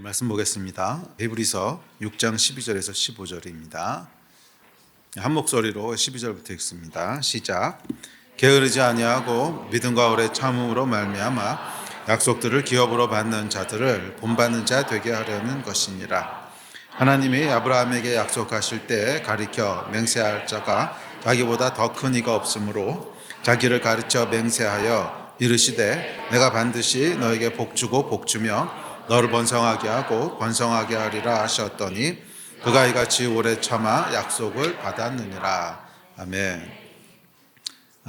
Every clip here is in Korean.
말씀 보겠습니다. 히브리서 6장 12절에서 15절입니다. 한 목소리로 12절부터 읽습니다. 시작. 게으르지 아니하고 믿음과 오래 참음으로 말미암아 약속들을 기업으로 받는 자들을 본받는 자 되게 하려는 것이니라. 하나님이 아브라함에게 약속하실 때 가리켜 맹세할 자가 자기보다 더 큰 이가 없으므로 자기를 가르쳐 맹세하여 이르시되 내가 반드시 너에게 복주고 복주며 너를 번성하게 하고 번성하게 하리라 하셨더니 그가 이같이 오래 참아 약속을 받았느니라. 아멘.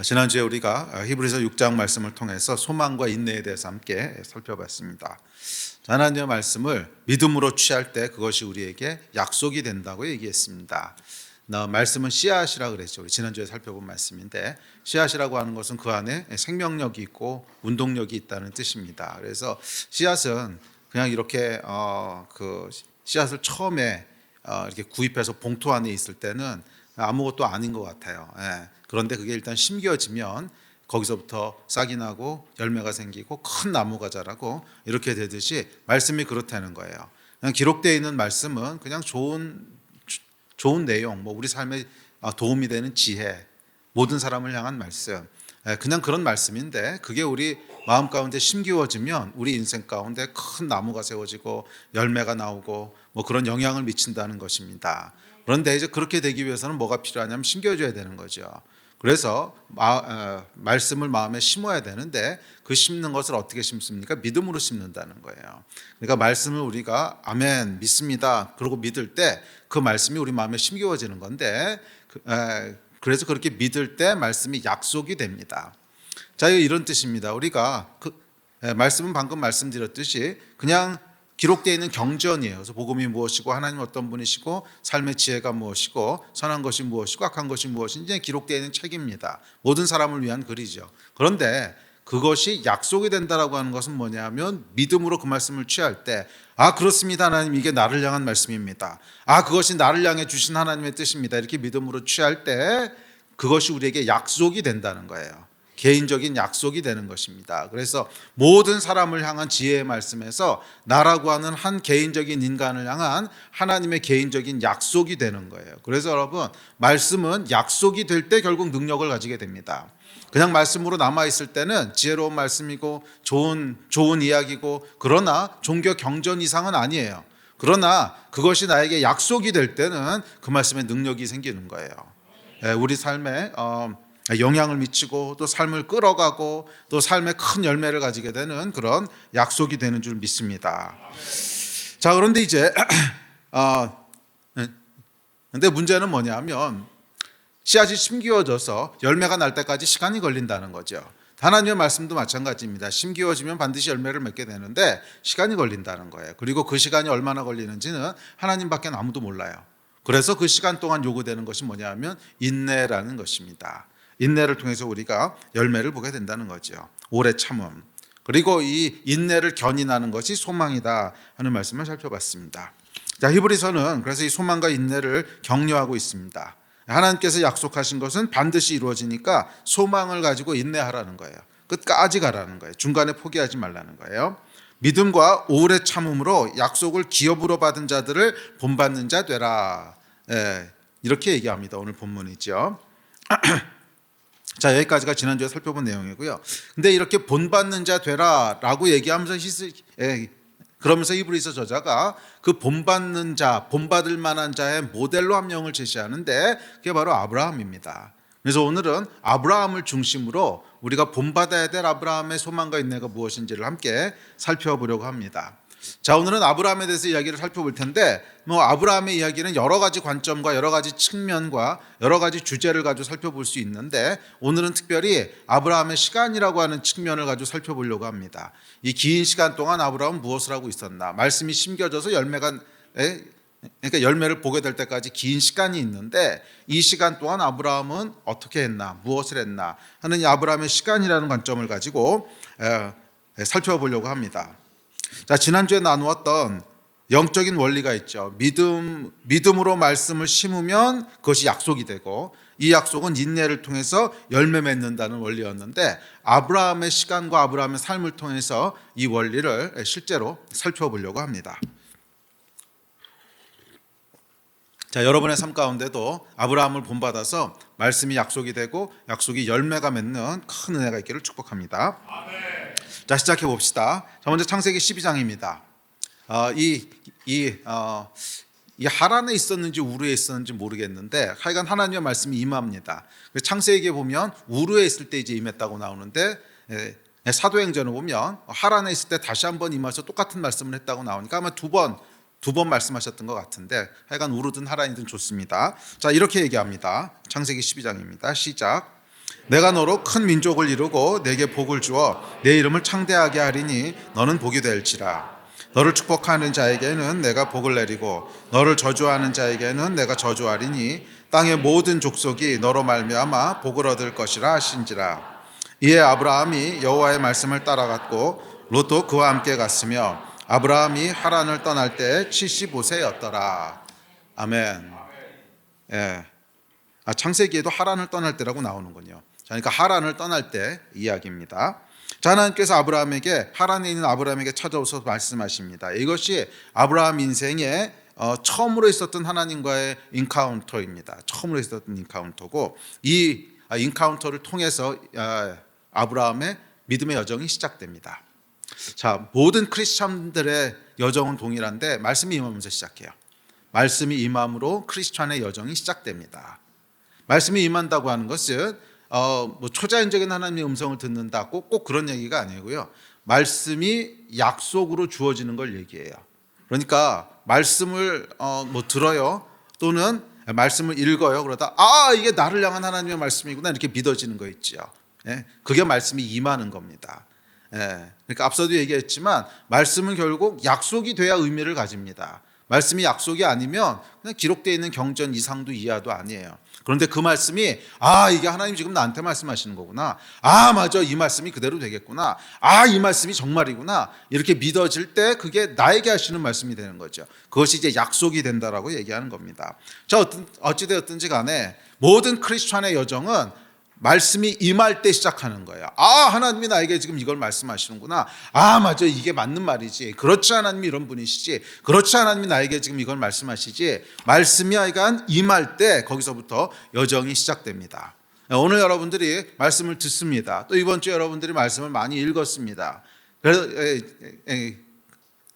지난주에 우리가 히브리서 6장 말씀을 통해서 소망과 인내에 대해서 함께 살펴봤습니다. 하나님의 말씀을 믿음으로 취할 때 그것이 우리에게 약속이 된다고 얘기했습니다. 말씀은 씨앗이라고 그랬죠. 우리 지난주에 살펴본 말씀인데 씨앗이라고 하는 것은 그 안에 생명력이 있고 운동력이 있다는 뜻입니다. 그래서 씨앗은 그냥 이렇게 그 씨앗을 처음에 이렇게 구입해서 봉투 안에 있을 때는 아무것도 아닌 것 같아요. 그런데 그게 일단 심겨지면 거기서부터 싹이 나고 열매가 생기고 큰 나무가 자라고 이렇게 되듯이 말씀이 그렇다는 거예요. 그냥 기록되어 있는 말씀은 그냥 좋은 내용, 우리 삶에 도움이 되는 지혜, 모든 사람을 향한 말씀, 그냥 그런 말씀인데 그게 우리 마음 가운데 심기워지면 우리 인생 가운데 큰 나무가 세워지고 열매가 나오고 그런 영향을 미친다는 것입니다. 그런데 이제 그렇게 되기 위해서는 뭐가 필요하냐면 심겨줘야 되는 거죠. 그래서 말씀을 마음에 심어야 되는데 그 심는 것을 어떻게 심습니까? 믿음으로 심는다는 거예요. 그러니까 말씀을 우리가 아멘 믿습니다 그러고 믿을 때 그 말씀이 우리 마음에 심겨워지는 건데 그래서 그렇게 믿을 때 말씀이 약속이 됩니다. 자, 이런 뜻입니다. 우리가 말씀은 방금 말씀드렸듯이 그냥 기록되어 있는 경전이에요. 그래서 복음이 무엇이고 하나님 어떤 분이시고 삶의 지혜가 무엇이고 선한 것이 무엇이고 악한 것이 무엇인지 기록되어 있는 책입니다. 모든 사람을 위한 글이죠. 그런데 그것이 약속이 된다라고 하는 것은 뭐냐면 믿음으로 그 말씀을 취할 때 그렇습니다 하나님, 이게 나를 향한 말씀입니다. 그것이 나를 향해 주신 하나님의 뜻입니다. 이렇게 믿음으로 취할 때 그것이 우리에게 약속이 된다는 거예요. 개인적인 약속이 되는 것입니다. 그래서 모든 사람을 향한 지혜의 말씀에서 나라고 하는 한 개인적인 인간을 향한 하나님의 개인적인 약속이 되는 거예요. 그래서 여러분, 말씀은 약속이 될 때 결국 능력을 가지게 됩니다. 그냥 말씀으로 남아있을 때는 지혜로운 말씀이고 좋은 이야기고 그러나 종교 경전 이상은 아니에요. 그러나 그것이 나에게 약속이 될 때는 그 말씀에 능력이 생기는 거예요. 우리 삶에 영향을 미치고 또 삶을 끌어가고 또 삶에 큰 열매를 가지게 되는 그런 약속이 되는 줄 믿습니다. 자, 그런데 이제 근데 문제는 뭐냐면 씨앗이 심기워져서 열매가 날 때까지 시간이 걸린다는 거죠. 하나님의 말씀도 마찬가지입니다. 심기워지면 반드시 열매를 맺게 되는데 시간이 걸린다는 거예요. 그리고 그 시간이 얼마나 걸리는지는 하나님밖에 아무도 몰라요. 그래서 그 시간 동안 요구되는 것이 뭐냐면 인내라는 것입니다. 인내를 통해서 우리가 열매를 보게 된다는 거죠. 오래 참음. 그리고 이 인내를 견인하는 것이 소망이다 하는 말씀을 살펴봤습니다. 자, 히브리서는 그래서 이 소망과 인내를 격려하고 있습니다. 하나님께서 약속하신 것은 반드시 이루어지니까 소망을 가지고 인내하라는 거예요. 끝까지 가라는 거예요. 중간에 포기하지 말라는 거예요. 믿음과 오래 참음으로 약속을 기업으로 받은 자들을 본받는 자 되라. 이렇게 얘기합니다. 오늘 본문이죠. 자, 여기까지가 지난주에 살펴본 내용이고요. 근데 이렇게 본받는 자 되라라고 얘기하면서 그러면서 히브리서 저자가 그 본받는 자, 본받을 만한 자의 모델로 한 명을 제시하는데 그게 바로 아브라함입니다. 그래서 오늘은 아브라함을 중심으로 우리가 본받아야 될 아브라함의 소망과 인내가 무엇인지를 함께 살펴보려고 합니다. 자, 오늘은 아브라함에 대해서 이야기를 살펴볼 텐데 아브라함의 이야기는 여러 가지 관점과 여러 가지 측면과 여러 가지 주제를 가지고 살펴볼 수 있는데 오늘은 특별히 아브라함의 시간이라고 하는 측면을 가지고 살펴보려고 합니다. 이 긴 시간 동안 아브라함은 무엇을 하고 있었나? 말씀이 심겨져서 그러니까 열매를 보게 될 때까지 긴 시간이 있는데 이 시간 동안 아브라함은 어떻게 했나? 무엇을 했나? 하는 이 아브라함의 시간이라는 관점을 가지고 살펴보려고 합니다. 자, 지난주에 나누었던 영적인 원리가 있죠. 믿음으로 말씀을 심으면 그것이 약속이 되고 이 약속은 인내를 통해서 열매 맺는다는 원리였는데 아브라함의 시간과 아브라함의 삶을 통해서 이 원리를 실제로 살펴보려고 합니다. 자, 여러분의 삶 가운데도 아브라함을 본받아서 말씀이 약속이 되고 약속이 열매가 맺는 큰 은혜가 있기를 축복합니다. 아멘. 자, 시작해 봅시다. 자, 먼저 창세기 12장입니다. 이 하란에 있었는지 우르에 있었는지 모르겠는데 하여간 하나님의 말씀이 임합니다. 창세기에 보면 우르에 있을 때 이제 임했다고 나오는데 사도행전을 보면 하란에 있을 때 다시 한번 임해서 똑같은 말씀을 했다고 나오니까 아마 두 번 말씀하셨던 것 같은데 하여간 우르든 하란이든 좋습니다. 자, 이렇게 얘기합니다. 창세기 12장입니다. 시작. 내가 너로 큰 민족을 이루고 내게 복을 주어 내 이름을 창대하게 하리니 너는 복이 될지라. 너를 축복하는 자에게는 내가 복을 내리고 너를 저주하는 자에게는 내가 저주하리니 땅의 모든 족속이 너로 말미암아 복을 얻을 것이라 하신지라. 이에 아브라함이 여호와의 말씀을 따라갔고 롯도 그와 함께 갔으며 아브라함이 하란을 떠날 때 75세였더라. 아멘. 예. 창세기에도 하란을 떠날 때라고 나오는군요. 자, 그러니까 하란을 떠날 때 이야기입니다. 자, 하나님께서 아브라함에게 하란에 있는 아브라함에게 찾아오셔서 말씀하십니다. 이것이 아브라함 인생에 처음으로 있었던 하나님과의 인카운터입니다. 처음으로 있었던 인카운터고 이 인카운터를 통해서 아브라함의 믿음의 여정이 시작됩니다. 자, 모든 크리스찬들의 여정은 동일한데 말씀이 임하면서 시작해요. 말씀이 임함으로 크리스찬의 여정이 시작됩니다. 말씀이 임한다고 하는 것은 초자연적인 하나님의 음성을 듣는다 꼭 그런 얘기가 아니고요. 말씀이 약속으로 주어지는 걸 얘기해요. 그러니까 말씀을 들어요 또는 말씀을 읽어요. 그러다 이게 나를 향한 하나님의 말씀이구나 이렇게 믿어지는 거 있죠. 예, 그게 말씀이 임하는 겁니다. 예, 그러니까 앞서도 얘기했지만 말씀은 결국 약속이 돼야 의미를 가집니다. 말씀이 약속이 아니면 그냥 기록되어 있는 경전 이상도 이하도 아니에요. 그런데 그 말씀이 이게 하나님 지금 나한테 말씀하시는 거구나. 맞아, 이 말씀이 그대로 되겠구나. 이 말씀이 정말이구나. 이렇게 믿어질 때 그게 나에게 하시는 말씀이 되는 거죠. 그것이 이제 약속이 된다라고 얘기하는 겁니다. 자, 어찌되었든지 간에 모든 크리스찬의 여정은 말씀이 임할 때 시작하는 거예요. 하나님이 나에게 지금 이걸 말씀하시는구나. 맞아, 이게 맞는 말이지. 그렇지, 하나님이 이런 분이시지. 그렇지, 하나님이 나에게 지금 이걸 말씀하시지. 말씀이 하여간 임할 때 거기서부터 여정이 시작됩니다. 오늘 여러분들이 말씀을 듣습니다. 또 이번 주에 여러분들이 말씀을 많이 읽었습니다.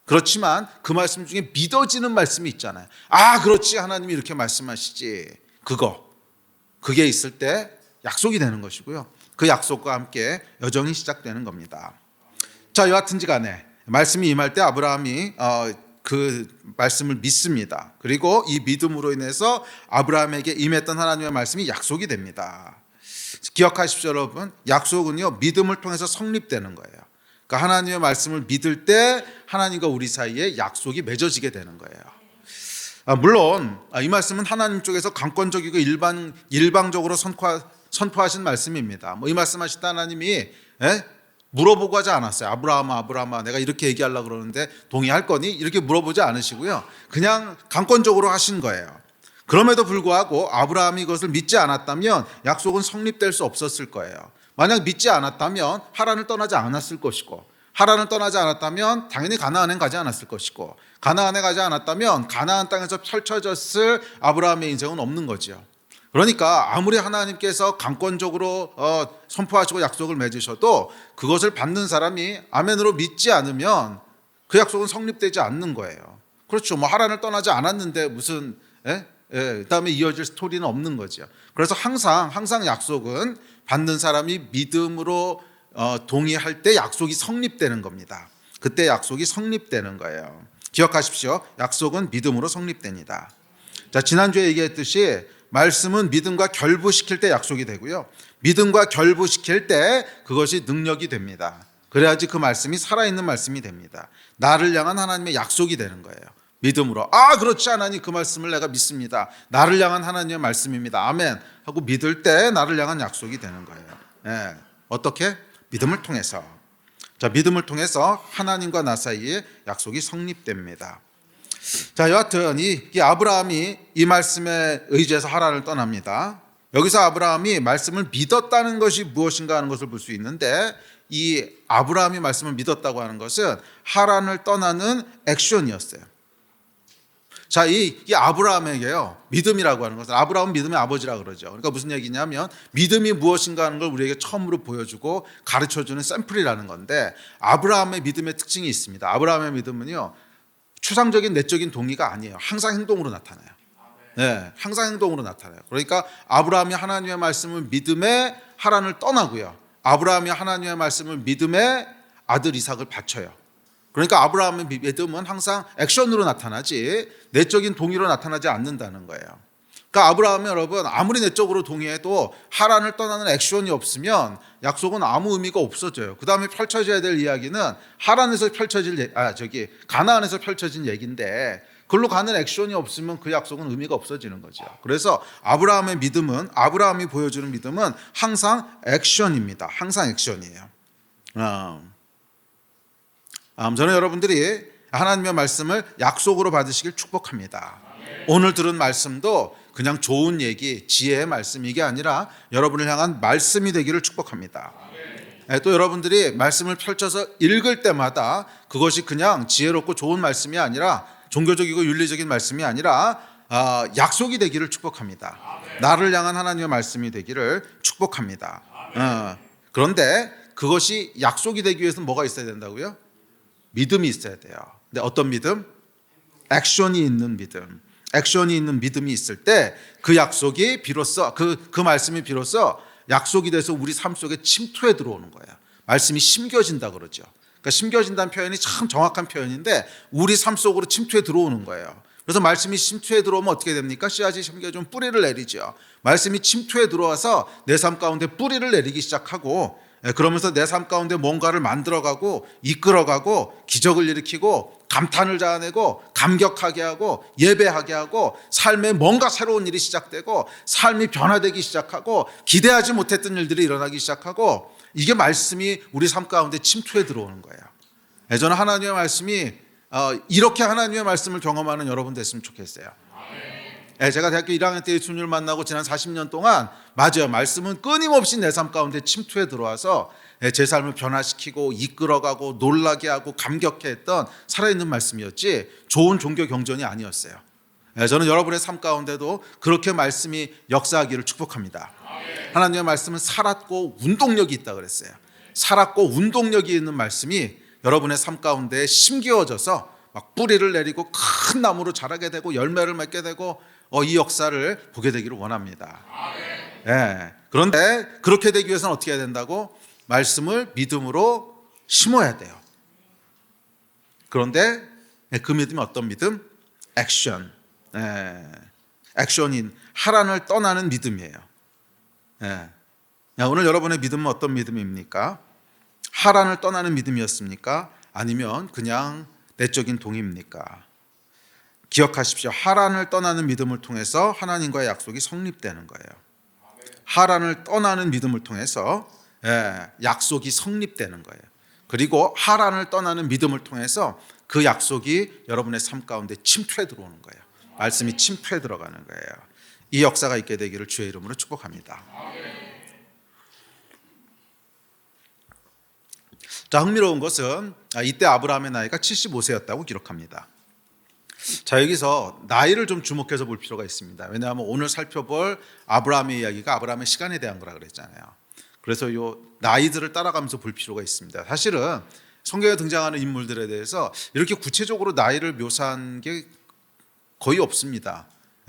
그렇지만 그 말씀 중에 믿어지는 말씀이 있잖아요. 그렇지, 하나님이 이렇게 말씀하시지. 그게 있을 때 약속이 되는 것이고요. 그 약속과 함께 여정이 시작되는 겁니다. 자, 여하튼지 간에 말씀이 임할 때 아브라함이 그 말씀을 믿습니다. 그리고 이 믿음으로 인해서 아브라함에게 임했던 하나님의 말씀이 약속이 됩니다. 기억하십시오, 여러분. 약속은요, 믿음을 통해서 성립되는 거예요. 그러니까 하나님의 말씀을 믿을 때 하나님과 우리 사이에 약속이 맺어지게 되는 거예요. 물론 이 말씀은 하나님 쪽에서 강권적이고 일방적으로 선포하신 말씀입니다. 이 말씀하실 때 하나님이 물어보고 하지 않았어요. 아브라함아 내가 이렇게 얘기하려고 그러는데 동의할 거니? 이렇게 물어보지 않으시고요. 그냥 강권적으로 하신 거예요. 그럼에도 불구하고 아브라함이 이것을 믿지 않았다면 약속은 성립될 수 없었을 거예요. 만약 믿지 않았다면 하란을 떠나지 않았을 것이고, 하란을 떠나지 않았다면 당연히 가나안에 가지 않았을 것이고, 가나안에 가지 않았다면 가나안 땅에서 펼쳐졌을 아브라함의 인생은 없는 거죠. 그러니까 아무리 하나님께서 강권적으로 선포하시고 약속을 맺으셔도 그것을 받는 사람이 아멘으로 믿지 않으면 그 약속은 성립되지 않는 거예요. 그렇죠. 하란을 떠나지 않았는데 무슨 그다음에 이어질 스토리는 없는 거죠. 그래서 항상 약속은 받는 사람이 믿음으로 동의할 때 약속이 성립되는 겁니다. 그때 약속이 성립되는 거예요. 기억하십시오. 약속은 믿음으로 성립됩니다. 자, 지난주에 얘기했듯이 말씀은 믿음과 결부시킬 때 약속이 되고요. 믿음과 결부시킬 때 그것이 능력이 됩니다. 그래야지 그 말씀이 살아있는 말씀이 됩니다. 나를 향한 하나님의 약속이 되는 거예요. 믿음으로 그렇지, 하나님 그 말씀을 내가 믿습니다. 나를 향한 하나님의 말씀입니다. 아멘 하고 믿을 때 나를 향한 약속이 되는 거예요. 어떻게? 믿음을 통해서. 자, 믿음을 통해서 하나님과 나 사이에 약속이 성립됩니다. 자, 여하튼 이 아브라함이 이 말씀에 의지해서 하란을 떠납니다. 여기서 아브라함이 말씀을 믿었다는 것이 무엇인가 하는 것을 볼 수 있는데, 이 아브라함이 말씀을 믿었다고 하는 것은 하란을 떠나는 액션이었어요. 자, 이 아브라함에게요, 믿음이라고 하는 것은, 아브라함은 믿음의 아버지라 그러죠. 그러니까 무슨 얘기냐면 믿음이 무엇인가 하는 걸 우리에게 처음으로 보여주고 가르쳐주는 샘플이라는 건데, 아브라함의 믿음의 특징이 있습니다. 아브라함의 믿음은요, 추상적인 내적인 동의가 아니에요. 항상 행동으로 나타나요. 네, 항상 행동으로 나타나요. 그러니까 아브라함이 하나님의 말씀을 믿음에 하란을 떠나고요, 아브라함이 하나님의 말씀을 믿음에 아들 이삭을 바쳐요. 그러니까 아브라함의 믿음은 항상 액션으로 나타나지 내적인 동의로 나타나지 않는다는 거예요. 그러니까 아브라함이, 여러분, 아무리 내적으로 동의해도 하란을 떠나는 액션이 없으면 약속은 아무 의미가 없어져요. 그 다음에 펼쳐져야 될 이야기는 하란에서 펼쳐질 가나안에서 펼쳐진 얘기인데, 그걸로 가는 액션이 없으면 그 약속은 의미가 없어지는 거죠. 그래서 아브라함의 믿음은, 아브라함이 보여주는 믿음은 항상 액션입니다. 항상 액션이에요. 저는 여러분들이 하나님의 말씀을 약속으로 받으시길 축복합니다. 오늘 들은 말씀도 그냥 좋은 얘기, 지혜의 말씀, 이게 아니라 여러분을 향한 말씀이 되기를 축복합니다. 또 여러분들이 말씀을 펼쳐서 읽을 때마다 그것이 그냥 지혜롭고 좋은 말씀이 아니라, 종교적이고 윤리적인 말씀이 아니라 약속이 되기를 축복합니다. 나를 향한 하나님의 말씀이 되기를 축복합니다. 그런데 그것이 약속이 되기 위해서는 뭐가 있어야 된다고요? 믿음이 있어야 돼요. 근데 어떤 믿음? 액션이 있는 믿음. 액션이 있는 믿음이 있을 때 그 약속이 비로소, 그 말씀이 비로소 약속이 돼서 우리 삶 속에 침투해 들어오는 거예요. 말씀이 심겨진다 그러죠. 그러니까 심겨진다는 표현이 참 정확한 표현인데, 우리 삶 속으로 침투해 들어오는 거예요. 그래서 말씀이 침투해 들어오면 어떻게 됩니까? 씨앗이 심겨지면 뿌리를 내리죠. 말씀이 침투해 들어와서 내 삶 가운데 뿌리를 내리기 시작하고, 그러면서 내 삶 가운데 뭔가를 만들어가고 이끌어가고 기적을 일으키고 감탄을 자아내고 감격하게 하고 예배하게 하고, 삶에 뭔가 새로운 일이 시작되고 삶이 변화되기 시작하고 기대하지 못했던 일들이 일어나기 시작하고, 이게 말씀이 우리 삶 가운데 침투해 들어오는 거예요. 저는 하나님의 말씀이 이렇게 하나님의 말씀을 경험하는 여러분 됐으면 좋겠어요. 제가 대학교 1학년 때 예수님을 만나고 지난 40년 동안, 맞아요, 말씀은 끊임없이 내 삶 가운데 침투해 들어와서 제 삶을 변화시키고 이끌어가고 놀라게 하고 감격해 했던 살아있는 말씀이었지, 좋은 종교 경전이 아니었어요. 저는 여러분의 삶 가운데도 그렇게 말씀이 역사하기를 축복합니다. 하나님의 말씀은 살았고 운동력이 있다 그랬어요. 살았고 운동력이 있는 말씀이 여러분의 삶 가운데 심기어져서 막 뿌리를 내리고 큰 나무로 자라게 되고 열매를 맺게 되고, 이 역사를 보게 되기를 원합니다. 그런데 그렇게 되기 위해서는 어떻게 해야 된다고? 말씀을 믿음으로 심어야 돼요. 그런데 그 믿음이 어떤 믿음? 액션. 액션인 하란을 떠나는 믿음이에요. 오늘 여러분의 믿음은 어떤 믿음입니까? 하란을 떠나는 믿음이었습니까? 아니면 그냥 내적인 동의입니까? 기억하십시오. 하란을 떠나는 믿음을 통해서 하나님과의 약속이 성립되는 거예요. 하란을 떠나는 믿음을 통해서 약속이 성립되는 거예요. 그리고 하란을 떠나는 믿음을 통해서 그 약속이 여러분의 삶 가운데 침투해 들어오는 거예요. 말씀이 침투해 들어가는 거예요. 이 역사가 있게 되기를 주의 이름으로 축복합니다. 자, 흥미로운 것은 이때 아브라함의 나이가 75세였다고 기록합니다. 자, 여기서 나이를 좀 주목해서 볼 필요가 있습니다. 왜냐하면 오늘 살펴볼 아브라함의 이야기가 아브라함의 시간에 대한 거라 그랬잖아요. 그래서 이 나이들을 따라가면서 볼 필요가 있습니다. 사실은 성경에 등장하는 인물들에 대해서 이렇게 구체적으로 나이를 묘사한 게 거의 없습니다.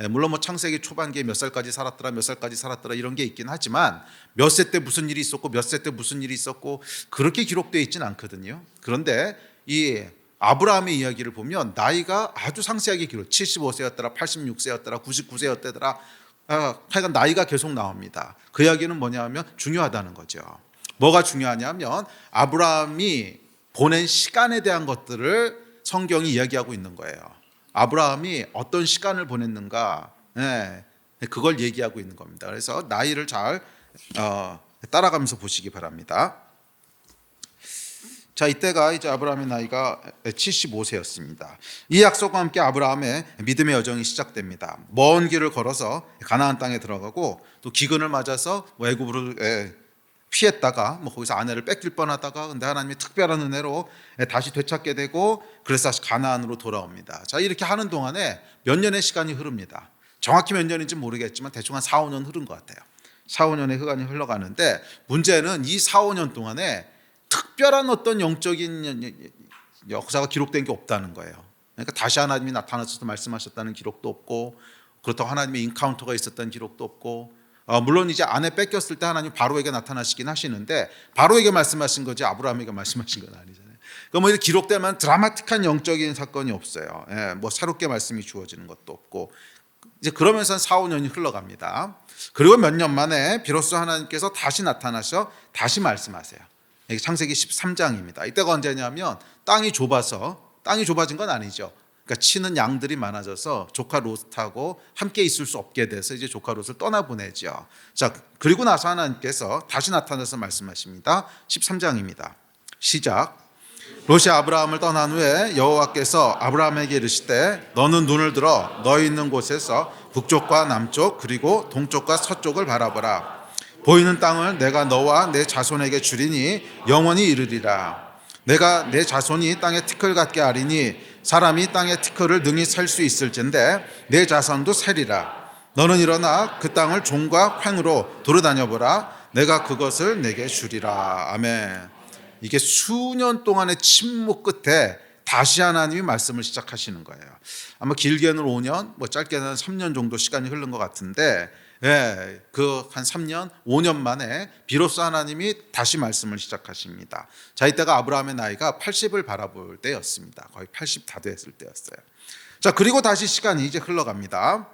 물론 뭐 창세기 초반기에 몇 살까지 살았더라, 몇 살까지 살았더라 이런 게 있긴 하지만 몇 세 때 무슨 일이 있었고 몇 세 때 무슨 일이 있었고 그렇게 기록되어 있지는 않거든요. 그런데 이 아브라함의 이야기를 보면 나이가 아주 상세하게 기록, 75세였더라, 86세였더라, 99세였더라, 하여간 나이가 계속 나옵니다. 그 이야기는 뭐냐면 중요하다는 거죠. 뭐가 중요하냐면 아브라함이 보낸 시간에 대한 것들을 성경이 이야기하고 있는 거예요. 아브라함이 어떤 시간을 보냈는가, 그걸 얘기하고 있는 겁니다. 그래서 나이를 잘 따라가면서 보시기 바랍니다. 자, 이때가 이제 아브라함의 나이가 75세였습니다. 이 약속과 함께 아브라함의 믿음의 여정이 시작됩니다. 먼 길을 걸어서 가나안 땅에 들어가고 또 기근을 맞아서 애굽으로 피했다가 거기서 아내를 뺏길 뻔하다가 근데 하나님의 특별한 은혜로 다시 되찾게 되고 그래서 다시 가나안으로 돌아옵니다. 자, 이렇게 하는 동안에 몇 년의 시간이 흐릅니다. 정확히 몇 년인지 모르겠지만 대충 한 4, 5년 흐른 것 같아요. 4, 5년의 시간이 흘러가는데 문제는 이 4, 5년 동안에 특별한 어떤 영적인 역사가 기록된 게 없다는 거예요. 그러니까 다시 하나님이 나타나셔서 말씀하셨다는 기록도 없고 그렇다고 하나님의 인카운터가 있었다는 기록도 없고 물론 이제 아내 뺏겼을 때 하나님 바로에게 나타나시긴 하시는데 바로에게 말씀하신 거지 아브라함에게 말씀하신 건 아니잖아요. 그러니까 이렇게 기록되면 드라마틱한 영적인 사건이 없어요. 새롭게 말씀이 주어지는 것도 없고 이제 그러면서 4, 5년이 흘러갑니다. 그리고 몇 년 만에 비로소 하나님께서 다시 나타나셔 다시 말씀하세요. 이게 창세기 13장입니다. 이때가 언제냐면 땅이 좁아진 건 아니죠. 그러니까 치는 양들이 많아져서 조카 롯하고 함께 있을 수 없게 돼서 이제 조카 롯을 떠나보내죠. 자, 그리고 나서 하나님께서 다시 나타나서 말씀하십니다. 13장입니다. 시작. 롯이 아브라함을 떠난 후에 여호와께서 아브라함에게 이르시되 너는 눈을 들어 너희 있는 곳에서 북쪽과 남쪽 그리고 동쪽과 서쪽을 바라보라. 보이는 땅을 내가 너와 내 자손에게 주리니 영원히 이르리라. 내가 내 자손이 땅에 티끌 같게 하리니 사람이 땅에 티끌을 능히 셀 수 있을진데 내 자손도 세리라. 너는 일어나 그 땅을 종과 횡으로 돌아다녀보라. 내가 그것을 내게 주리라. 아멘. 이게 수년 동안의 침묵 끝에 다시 하나님이 말씀을 시작하시는 거예요. 아마 길게는 5년, 짧게는 3년 정도 시간이 흐른 것 같은데 그 한 3년, 5년 만에 비로소 하나님이 다시 말씀을 시작하십니다. 자, 이때가 아브라함의 나이가 80을 바라볼 때였습니다. 거의 80 다 됐을 때였어요. 자, 그리고 다시 시간이 이제 흘러갑니다.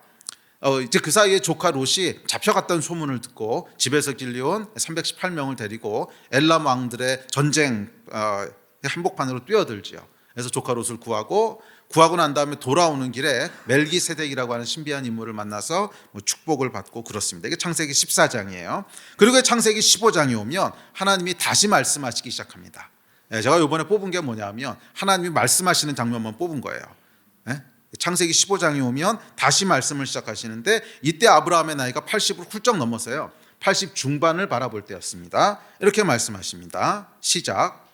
이제 그 사이에 조카 롯이 잡혀갔다는 소문을 듣고 집에서 길려온 318명을 데리고 엘람 왕들의 전쟁 한복판으로 뛰어들죠. 그래서 조카 롯을 구하고 난 다음에 돌아오는 길에 멜기세덱이라고 하는 신비한 인물을 만나서 축복을 받고 그렇습니다. 이게 창세기 14장이에요. 그리고 창세기 15장이 오면 하나님이 다시 말씀하시기 시작합니다. 제가 이번에 뽑은 게 뭐냐면 하나님이 말씀하시는 장면만 뽑은 거예요. 창세기 15장이 오면 다시 말씀을 시작하시는데 이때 아브라함의 나이가 80을 훌쩍 넘었어요. 80 중반을 바라볼 때였습니다. 이렇게 말씀하십니다. 시작.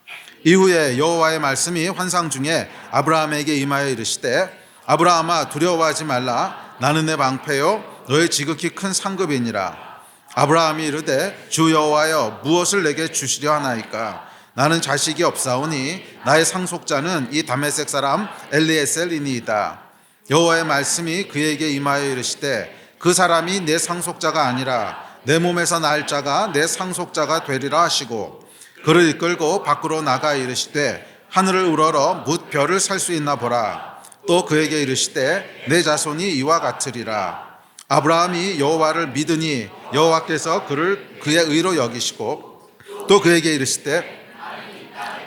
이후에 여호와의 말씀이 환상 중에 아브라함에게 임하여 이르시되 아브라함아 두려워하지 말라. 나는 내 방패요 너의 지극히 큰 상급이니라. 아브라함이 이르되 주 여호와여 무엇을 내게 주시려 하나이까. 나는 자식이 없사오니 나의 상속자는 이 다메섹 사람 엘리에셀이니이다. 여호와의 말씀이 그에게 임하여 이르시되 그 사람이 내 상속자가 아니라 내 몸에서 날 자가 내 상속자가 되리라 하시고 그를 이끌고 밖으로 나가 이르시되 하늘을 우러러 뭇 별을 살 수 있나 보라. 또 그에게 이르시되 내 자손이 이와 같으리라. 아브라함이 여호와를 믿으니 여호와께서 그를 그의 의로 여기시고 또 그에게 이르시되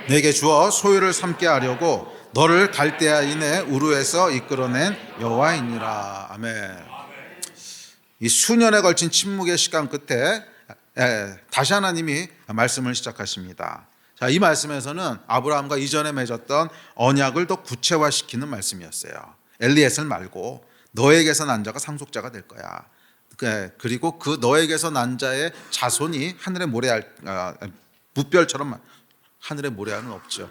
내게 주어 소유를 삼게 하려고 너를 갈대아인의 우르에서 이끌어낸 여호와이니라. 아멘. 이 수년에 걸친 침묵의 시간 끝에 다시 하나님이 말씀을 시작하십니다. 자, 이 말씀에서는 아브라함과 이전에 맺었던 언약을 더 구체화시키는 말씀이었어요. 엘리에셀 말고 너에게서 난 자가 상속자가 될 거야. 그리고 그 너에게서 난 자의 자손이 하늘의 모래알 무별처럼 하늘의 모래알은 없죠.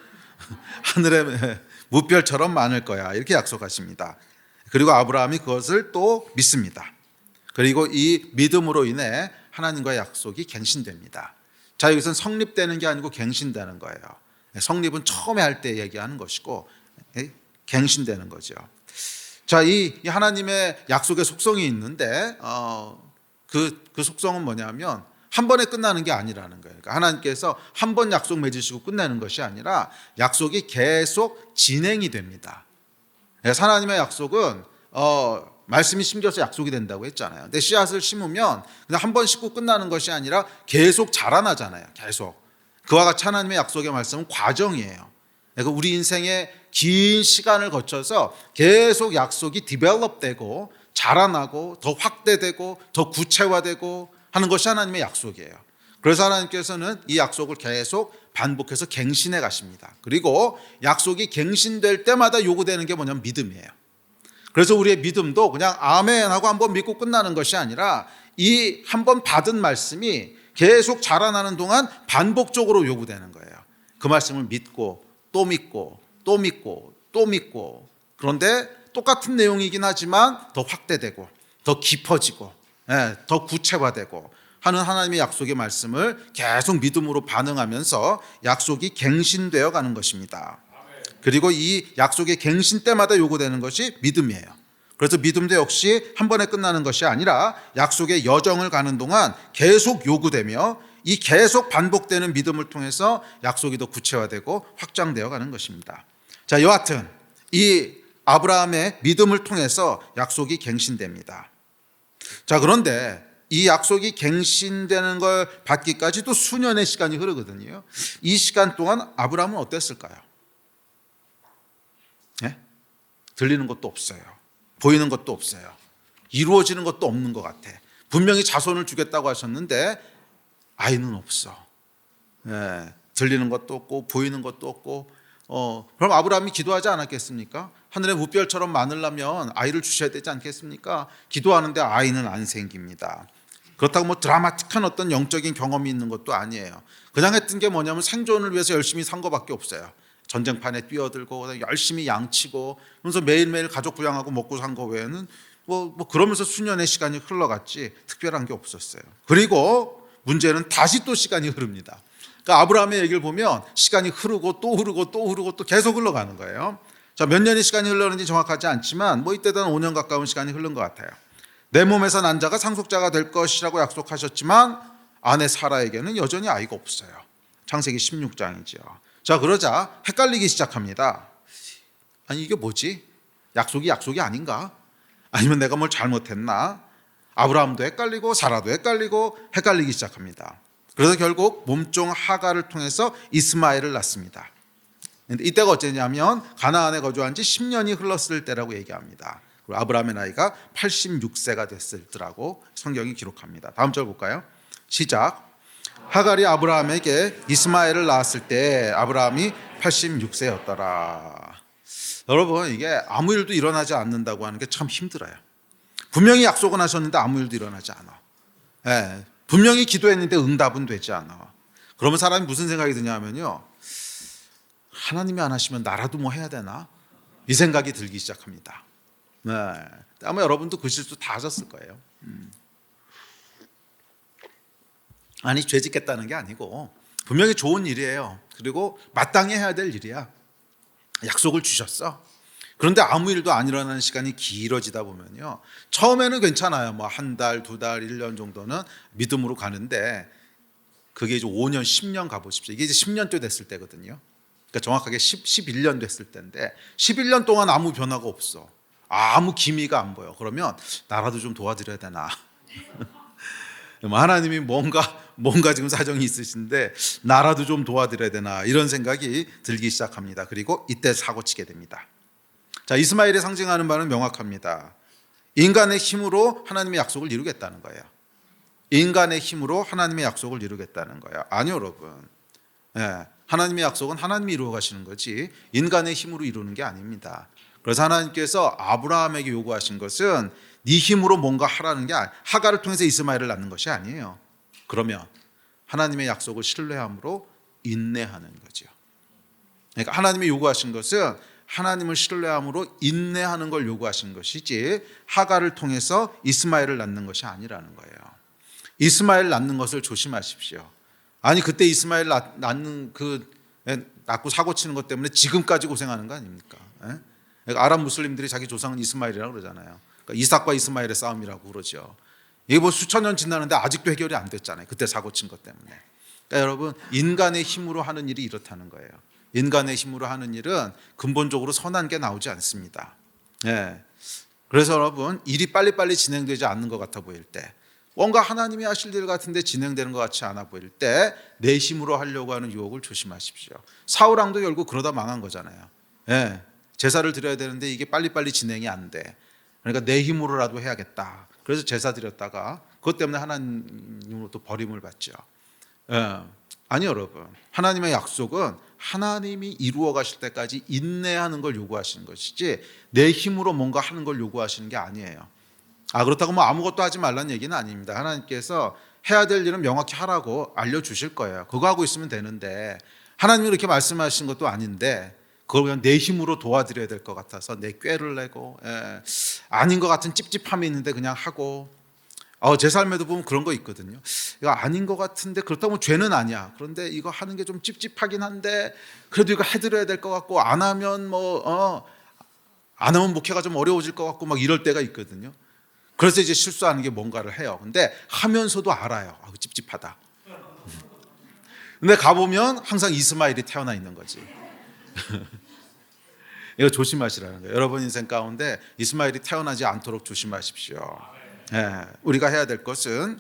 하늘의 무별처럼 많을 거야. 이렇게 약속하십니다. 그리고 아브라함이 그것을 또 믿습니다. 그리고 이 믿음으로 인해 하나님과의 약속이 갱신됩니다. 자, 여기서는 성립되는 게 아니고 갱신되는 거예요. 성립은 처음에 할 때 얘기하는 것이고 갱신되는 거죠. 자, 이 하나님의 약속의 속성이 있는데 그 속성은 뭐냐면 한 번에 끝나는 게 아니라는 거예요. 그러니까 하나님께서 한 번 약속 맺으시고 끝내는 것이 아니라 약속이 계속 진행이 됩니다. 그래서 하나님의 약속은 말씀이 심겨서 약속이 된다고 했잖아요. 근데 씨앗을 심으면 그냥 한 번 심고 끝나는 것이 아니라 계속 자라나잖아요. 계속. 그와 같이 하나님의 약속의 말씀은 과정이에요. 그러니까 우리 인생의 긴 시간을 거쳐서 계속 약속이 디벨롭되고 자라나고 더 확대되고 더 구체화되고 하는 것이 하나님의 약속이에요. 그래서 하나님께서는 이 약속을 계속 반복해서 갱신해 가십니다. 그리고 약속이 갱신될 때마다 요구되는 게 뭐냐면 믿음이에요. 그래서 우리의 믿음도 그냥 아멘 하고 한번 믿고 끝나는 것이 아니라 이 한번 받은 말씀이 계속 자라나는 동안 반복적으로 요구되는 거예요. 그 말씀을 믿고 또 믿고 또 믿고 또 믿고, 그런데 똑같은 내용이긴 하지만 더 확대되고 더 깊어지고 더 구체화되고 하는 하나님의 약속의 말씀을 계속 믿음으로 반응하면서 약속이 갱신되어 가는 것입니다. 그리고 이 약속의 갱신 때마다 요구되는 것이 믿음이에요. 그래서 믿음도 역시 한 번에 끝나는 것이 아니라 약속의 여정을 가는 동안 계속 요구되며 이 계속 반복되는 믿음을 통해서 약속이 더 구체화되고 확장되어 가는 것입니다. 자, 여하튼 이 아브라함의 믿음을 통해서 약속이 갱신됩니다. 자, 그런데 이 약속이 갱신되는 걸 받기까지도 수년의 시간이 흐르거든요. 이 시간 동안 아브라함은 어땠을까요? 네? 들리는 것도 없어요. 보이는 것도 없어요. 이루어지는 것도 없는 것 같아. 분명히 자손을 주겠다고 하셨는데 아이는 없어. 네. 들리는 것도 없고 보이는 것도 없고. 그럼 아브라함이 기도하지 않았겠습니까? 하늘의 무별처럼 많으려면 아이를 주셔야 되지 않겠습니까? 기도하는데 아이는 안 생깁니다. 그렇다고 뭐 드라마틱한 어떤 영적인 경험이 있는 것도 아니에요. 그냥 했던 게 뭐냐면 생존을 위해서 열심히 산 것밖에 없어요. 전쟁판에 뛰어들고 열심히 양치고 그러면서 매일매일 가족 부양하고 먹고 산 거 외에는 뭐 그러면서 수년의 시간이 흘러갔지 특별한 게 없었어요. 그리고 문제는 다시 또 시간이 흐릅니다. 그러니까 아브라함의 얘기를 보면 시간이 흐르고 또 흐르고 또 흐르고 또 계속 흘러가는 거예요. 자, 몇 년의 시간이 흘렀는지 정확하지 않지만 뭐 이때도 한 5년 가까운 시간이 흐른 것 같아요. 내 몸에서 난 자가 상속자가 될 것이라고 약속하셨지만 아내 사라에게는 여전히 아이가 없어요. 창세기 16장이죠. 자, 그러자 헷갈리기 시작합니다. 아니 이게 뭐지? 약속이 아닌가? 아니면 내가 뭘 잘못했나? 아브라함도 헷갈리고 사라도 헷갈리고 헷갈리기 시작합니다. 그래서 결국 몸종 하갈을 통해서 이스마엘을 낳습니다. 이때가 어쩌냐면 가나안에 거주한 지 10년이 흘렀을 때라고 얘기합니다. 그리고 아브라함의 나이가 86세가 됐을 때라고 성경이 기록합니다. 다음 절 볼까요? 시작. 하갈이 아브라함에게 이스마엘을 낳았을 때 아브라함이 86세였더라. 여러분, 이게 아무 일도 일어나지 않는다고 하는 게 참 힘들어요. 분명히 약속은 하셨는데 아무 일도 일어나지 않아. 예, 분명히 기도했는데 응답은 되지 않아. 그러면 사람이 무슨 생각이 드냐면요, 하나님이 안 하시면 나라도 뭐 해야 되나? 이 생각이 들기 시작합니다. 네, 아마 여러분도 그 실수 다 하셨을 거예요. 아니, 죄 짓겠다는 게 아니고 분명히 좋은 일이에요. 그리고 마땅히 해야 될 일이야. 약속을 주셨어. 그런데 아무 일도 안 일어나는 시간이 길어지다 보면요, 처음에는 괜찮아요. 뭐 한 달, 두 달, 1년 정도는 믿음으로 가는데 그게 이제 5년, 10년 가보십시오. 이게 이제 10년째 됐을 때거든요. 그러니까 정확하게 11년 됐을 때인데 11년 동안 아무 변화가 없어. 아무 기미가 안 보여. 그러면 나라도 좀 도와드려야 되나? 하나님이 뭔가 지금 사정이 있으신데 나라도 좀 도와드려야 되나, 이런 생각이 들기 시작합니다. 그리고 이때 사고치게 됩니다. 자, 이스마엘이 상징하는 바는 명확합니다. 인간의 힘으로 하나님의 약속을 이루겠다는 거예요. 인간의 힘으로 하나님의 약속을 이루겠다는 거예요. 아니요, 여러분. 예, 하나님의 약속은 하나님이 이루어 가시는 거지 인간의 힘으로 이루는 게 아닙니다. 그래서 하나님께서 아브라함에게 요구하신 것은 네 힘으로 뭔가 하라는 게 하갈을 통해서 이스마엘을 낳는 것이 아니에요. 그러면 하나님의 약속을 신뢰함으로 인내하는 거죠. 그러니까 하나님이 요구하신 것은 하나님을 신뢰함으로 인내하는 걸 요구하신 것이지 하갈을 통해서 이스마엘을 낳는 것이 아니라는 거예요. 이스마엘 낳는 것을 조심하십시오. 아니 그때 이스마엘 낳는 낳고 사고 치는 것 때문에 지금까지 고생하는 거 아닙니까? 그러니까 아랍 무슬림들이 자기 조상은 이스마엘이라고 그러잖아요. 그러니까 이삭과 이스마엘의 싸움이라고 그러죠. 이게 뭐 수천 년 지났는데 아직도 해결이 안 됐잖아요. 그때 사고 친 것 때문에. 그러니까 여러분, 인간의 힘으로 하는 일이 이렇다는 거예요. 인간의 힘으로 하는 일은 근본적으로 선한 게 나오지 않습니다. 예. 그래서 여러분, 일이 빨리빨리 진행되지 않는 것 같아 보일 때, 뭔가 하나님이 하실 일 같은데 진행되는 것 같지 않아 보일 때 내 힘으로 하려고 하는 유혹을 조심하십시오. 사울왕도 결국 그러다 망한 거잖아요. 예. 제사를 드려야 되는데 이게 빨리빨리 진행이 안 돼. 그러니까 내 힘으로라도 해야겠다. 그래서 제사 드렸다가 그것 때문에 하나님으로부터 버림을 받죠. 예. 아니 여러분, 하나님의 약속은 하나님이 이루어 가실 때까지 인내하는 걸 요구하시는 것이지 내 힘으로 뭔가 하는 걸 요구하시는 게 아니에요. 그렇다고 뭐 아무것도 하지 말라는 얘기는 아닙니다. 하나님께서 해야 될 일은 명확히 하라고 알려주실 거예요. 그거 하고 있으면 되는데, 하나님이 이렇게 말씀하신 것도 아닌데 그걸 그냥 내 힘으로 도와드려야 될 것 같아서 내 꾀를 내고, 아닌 것 같은 찝찝함이 있는데 그냥 하고, 제 삶에도 보면 그런 거 있거든요. 이거 아닌 것 같은데 그렇다고 죄는 아니야. 그런데 이거 하는 게 좀 찝찝하긴 한데 그래도 이거 해드려야 될 것 같고, 안 하면 안 하면 목회가 좀 어려워질 것 같고 막 이럴 때가 있거든요. 그래서 이제 실수하는 게 뭔가를 해요. 근데 하면서도 알아요. 찝찝하다. 근데 가보면 항상 이스마엘이 태어나 있는 거지. 이거 조심하시라는 거예요. 여러분 인생 가운데 이스마엘이 태어나지 않도록 조심하십시오. 우리가 해야 될 것은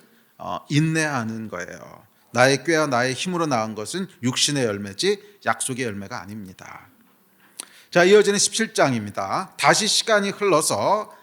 인내하는 거예요. 나의 꾀와 나의 힘으로 낳은 것은 육신의 열매지 약속의 열매가 아닙니다. 자, 이어지는 17장입니다. 다시 시간이 흘러서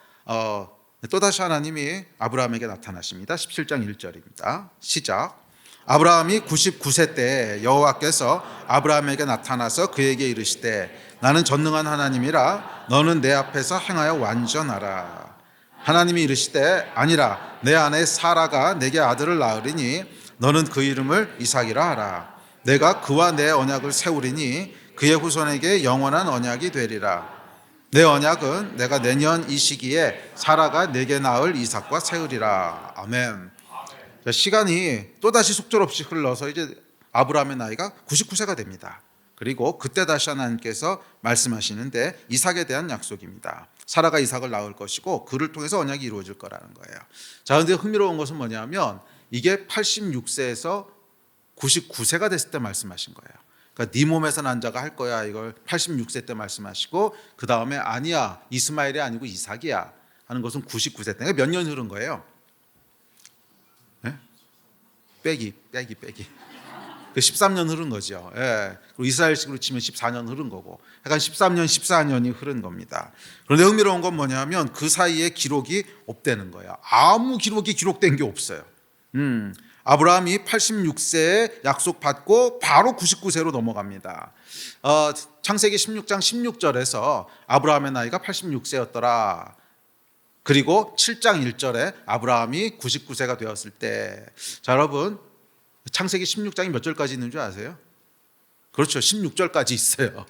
또다시 하나님이 아브라함에게 나타나십니다. 17장 1절입니다. 시작. 아브라함이 99세 때 여호와께서 아브라함에게 나타나서 그에게 이르시되 나는 전능한 하나님이라 너는 내 앞에서 행하여 완전하라. 하나님이 이르시되 아니라 내 아내 사라가 내게 아들을 낳으리니 너는 그 이름을 이삭이라 하라. 내가 그와 내 언약을 세우리니 그의 후손에게 영원한 언약이 되리라. 내 언약은 내가 내년 이 시기에 사라가 내게 낳을 이삭과 세우리라. 아멘. 시간이 또다시 속절없이 흘러서 이제 아브라함의 나이가 99세가 됩니다. 그리고 그때 다시 하나님께서 말씀하시는데 이삭에 대한 약속입니다. 사라가 이삭을 낳을 것이고 그를 통해서 언약이 이루어질 거라는 거예요. 자, 근데 흥미로운 것은 뭐냐면 이게 86세에서 99세가 됐을 때 말씀하신 거예요. 그러니까 네 몸에서 난 자가 할 거야, 이걸 86세 때 말씀하시고, 그 다음에 아니야, 이스마엘이 아니고 이삭이야 하는 것은 99세 때. 그러니까 몇 년 흐른 거예요? 네? 빼기. 그 13년 흐른 거죠. 그리고 이스라엘식으로 치면 14년 흐른 거고, 약간 13년, 14년이 흐른 겁니다. 그런데 흥미로운 건 뭐냐면 그 사이에 기록이 없다는 거예요. 아무 기록이 기록된 게 없어요. 아브라함이 86세에 약속받고 바로 99세로 넘어갑니다. 창세기 16장 16절에서 아브라함의 나이가 86세였더라. 그리고 7장 1절에 아브라함이 99세가 되었을 때, 자 여러분, 창세기 16장이 몇 절까지 있는 줄 아세요? 그렇죠, 16절까지 있어요.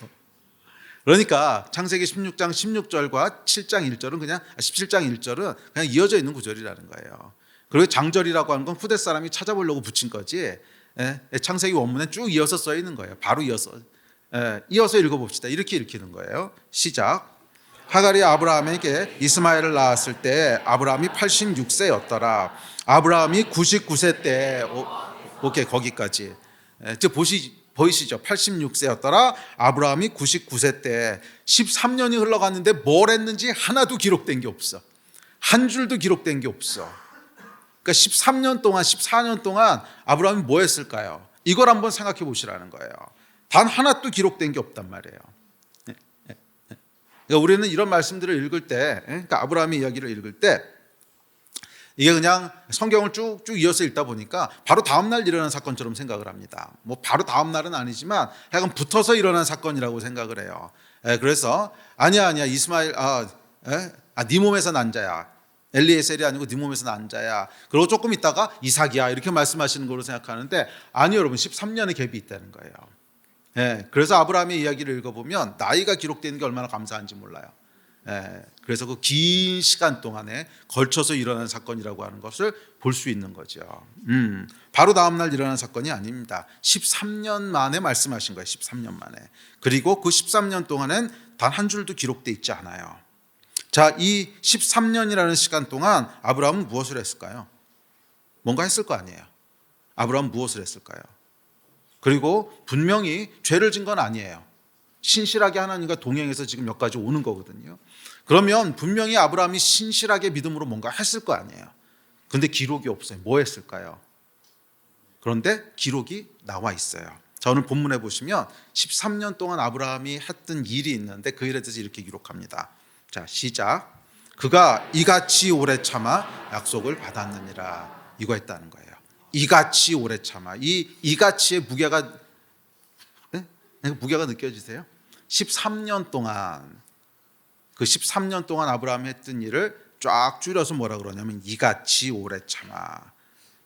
그러니까 창세기 16장 16절과 7장 1절은 그냥 17장 1절은 그냥 이어져 있는 구절이라는 거예요. 그리고 장절이라고 하는 건 후대 사람이 찾아보려고 붙인 거지, 창세기 원문에 쭉 이어서 써 있는 거예요. 바로 이어서 읽어봅시다. 이렇게 읽히는 거예요. 시작. 하갈이 아브라함에게 이스마엘을 낳았을 때 아브라함이 86세였더라. 아브라함이 99세 때, 오케이, 거기까지. 보이시죠? 86세였더라. 아브라함이 99세 때. 13년이 흘러갔는데 뭘 했는지 하나도 기록된 게 없어. 한 줄도 기록된 게 없어. 그러니까 13년 동안, 14년 동안 아브라함이 뭐 했을까요? 이걸 한번 생각해 보시라는 거예요. 단 하나도 기록된 게 없단 말이에요. 그러니까 우리는 이런 말씀들을 읽을 때, 그러니까 아브라함의 이야기를 읽을 때, 이게 그냥 성경을 쭉쭉 이어서 읽다 보니까 바로 다음 날 일어난 사건처럼 생각을 합니다. 뭐 바로 다음 날은 아니지만 약간 붙어서 일어난 사건이라고 생각을 해요. 그래서 아니야, 이스마엘, 네 몸에서 난 자야. 엘리에셀이 아니고 네 몸에서 난 자야. 그리고 조금 있다가 이삭이야, 이렇게 말씀하시는 걸로 생각하는데, 아니요 여러분, 13년의 갭이 있다는 거예요. 그래서 아브라함의 이야기를 읽어보면 나이가 기록되는 게 얼마나 감사한지 몰라요. 그래서 그 긴 시간 동안에 걸쳐서 일어난 사건이라고 하는 것을 볼 수 있는 거죠. 바로 다음 날 일어난 사건이 아닙니다. 13년 만에 말씀하신 거예요. 13년 만에. 그리고 그 13년 동안엔 단 한 줄도 기록되어 있지 않아요. 자, 이 13년이라는 시간 동안 아브라함은 무엇을 했을까요? 뭔가 했을 거 아니에요. 아브라함은 무엇을 했을까요? 그리고 분명히 죄를 진 건 아니에요. 신실하게 하나님과 동행해서 지금 여기까지 오는 거거든요. 그러면 분명히 아브라함이 신실하게 믿음으로 뭔가 했을 거 아니에요. 그런데 기록이 없어요. 뭐 했을까요? 그런데 기록이 나와 있어요. 자, 오늘 본문에 보시면 13년 동안 아브라함이 했던 일이 있는데 그 일에 대해서 이렇게 기록합니다. 자, 시작. 그가 이같이 오래 참아 약속을 받았느니라. 이거 했다는 거예요. 이같이 오래 참아. 이같이의 무게가, 네? 무게가 느껴지세요? 13년 동안, 그 13년 동안 아브라함이 했던 일을 쫙 줄여서 뭐라 그러냐면 이같이 오래 참아.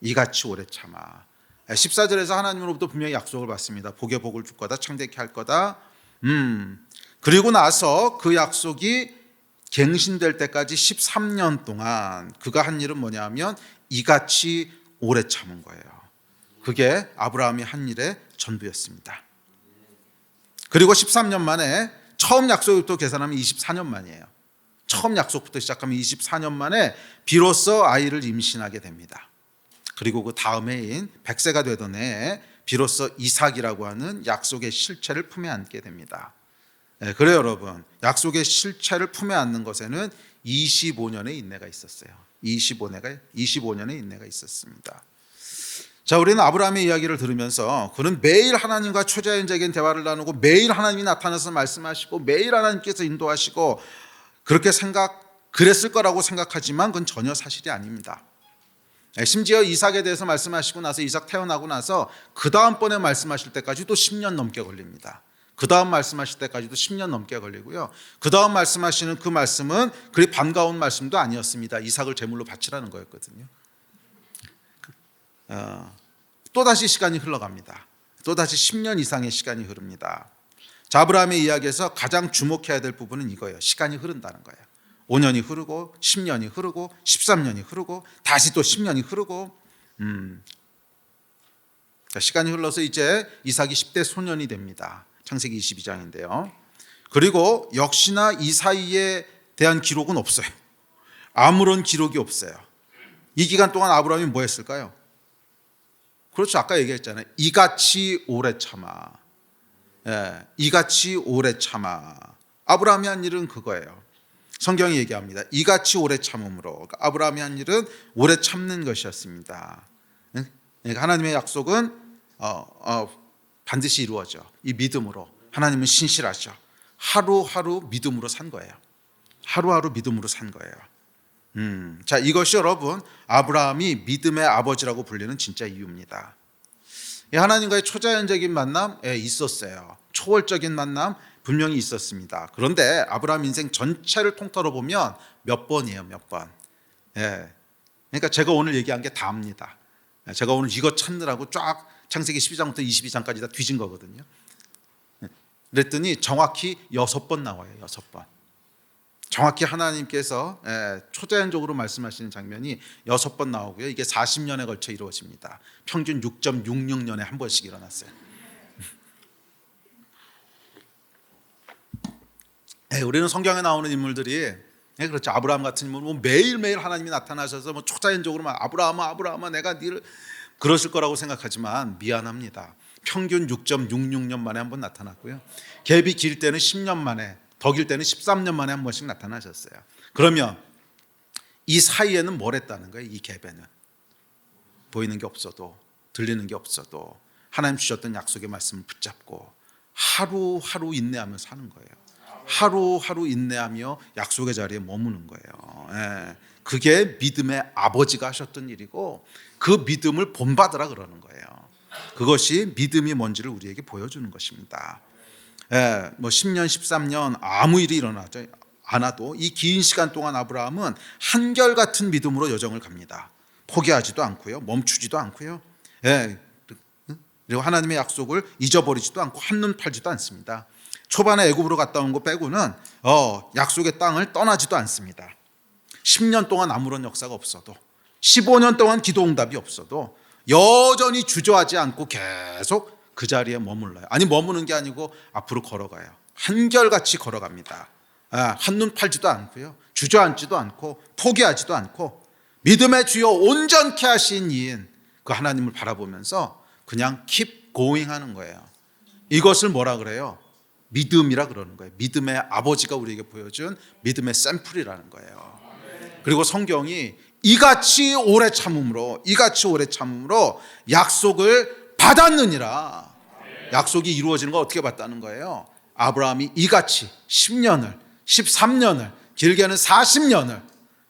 이같이 오래 참아. 14절에서 하나님으로부터 분명히 약속을 받습니다. 복에 복을 줄 거다. 창대케 할 거다. 그리고 나서 그 약속이 갱신될 때까지 13년 동안 그가 한 일은 뭐냐면 이같이 오래 참은 거예요. 그게 아브라함이 한 일의 전부였습니다. 그리고 13년 만에 처음 약속부터 계산하면 24년 만이에요. 처음 약속부터 시작하면 24년 만에 비로소 아이를 임신하게 됩니다. 그리고 그 다음 해인 100세가 되던 해에 비로소 이삭이라고 하는 약속의 실체를 품에 안게 됩니다. 네, 그래요 여러분. 약속의 실체를 품에 안는 것에는 25년의 인내가 있었어요. 25년의 인내가 있었습니다. 자, 우리는 아브라함의 이야기를 들으면서 그는 매일 하나님과 초자연적인 대화를 나누고 매일 하나님이 나타나서 말씀하시고 매일 하나님께서 인도하시고 그랬을 거라고 생각하지만 그건 전혀 사실이 아닙니다. 심지어 이삭에 대해서 말씀하시고 나서 이삭 태어나고 나서 그 다음번에 말씀하실 때까지도 10년 넘게 걸립니다. 그 다음 말씀하실 때까지도 10년 넘게 걸리고요. 그 다음 말씀하시는 그 말씀은 그리 반가운 말씀도 아니었습니다. 이삭을 제물로 바치라는 거였거든요. 또다시 시간이 흘러갑니다. 또다시 10년 이상의 시간이 흐릅니다. 자, 아브라함의 이야기에서 가장 주목해야 될 부분은 이거예요. 시간이 흐른다는 거예요. 5년이 흐르고 10년이 흐르고 13년이 흐르고 다시 또 10년이 흐르고 자, 시간이 흘러서 이제 이삭이 10대 소년이 됩니다. 창세기 22장인데요. 그리고 역시나 이 사이에 대한 기록은 없어요. 아무런 기록이 없어요. 이 기간 동안 아브라함이 뭐 했을까요? 그렇죠. 아까 얘기했잖아요. 이같이 오래 참아. 예, 이같이 오래 참아. 아브라함이 한 일은 그거예요. 성경이 얘기합니다. 이같이 오래 참음으로. 그러니까 아브라함이 한 일은 오래 참는 것이었습니다. 그러니까 하나님의 약속은 반드시 이루어져. 이 믿음으로. 하나님은 신실하셔. 하루하루 믿음으로 산 거예요. 하루하루 믿음으로 산 거예요. 자, 이것이 여러분 아브라함이 믿음의 아버지라고 불리는 진짜 이유입니다. 하나님과의 초자연적인 만남 있었어요. 초월적인 만남 분명히 있었습니다. 그런데 아브라함 인생 전체를 통틀어 보면 몇 번이에요, 몇 번. 그러니까 제가 오늘 얘기한 게 다입니다. 제가 오늘 이거 찾느라고 쫙 창세기 12장부터 22장까지 다 뒤진 거거든요. 그랬더니 정확히 6번 나와요. 6번. 정확히 하나님께서 초자연적으로 말씀하시는 장면이 6번 나오고요. 이게 40년에 걸쳐 이루어집니다. 평균 6.66년에 한 번씩 일어났어요. 우리는 성경에 나오는 인물들이 그렇죠. 아브라함 같은 인물은 매일매일 하나님이 나타나셔서 초자연적으로 아브라함아 내가 니를 그러실 거라고 생각하지만 미안합니다. 평균 6.66년 만에 한 번 나타났고요. 갭이 길 때는 10년 만에, 더 길 때는 13년 만에 한 번씩 나타나셨어요. 그러면 이 사이에는 뭘 했다는 거예요? 이 갭에는 보이는 게 없어도, 들리는 게 없어도 하나님 주셨던 약속의 말씀을 붙잡고 하루하루 인내하며 사는 거예요. 하루하루 인내하며 약속의 자리에 머무는 거예요. 그게 믿음의 아버지가 하셨던 일이고 그 믿음을 본받으라 그러는 거예요. 그것이 믿음이 뭔지를 우리에게 보여주는 것입니다. 10년, 13년 아무 일이 일어나지 않아도 이 긴 시간 동안 아브라함은 한결같은 믿음으로 여정을 갑니다. 포기하지도 않고요, 멈추지도 않고요. 그리고 하나님의 약속을 잊어버리지도 않고 한눈 팔지도 않습니다. 초반에 애굽으로 갔다 온 거 빼고는 약속의 땅을 떠나지도 않습니다. 10년 동안 아무런 역사가 없어도 15년 동안 기도 응답이 없어도 여전히 주저하지 않고 계속 그 자리에 머물러요. 아니 머무는 게 아니고 앞으로 걸어가요. 한결같이 걸어갑니다. 한눈 팔지도 않고요, 주저앉지도 않고 포기하지도 않고 믿음의 주여 온전케 하신 이인 그 하나님을 바라보면서 그냥 keep going 하는 거예요. 이것을 뭐라 그래요? 믿음이라 그러는 거예요. 믿음의 아버지가 우리에게 보여준 믿음의 샘플이라는 거예요. 그리고 성경이 이같이 오래 참음으로 약속을 받았느니라. 약속이 이루어지는 걸 어떻게 봤다는 거예요? 아브라함이 이같이 10년을 13년을 길게는 40년을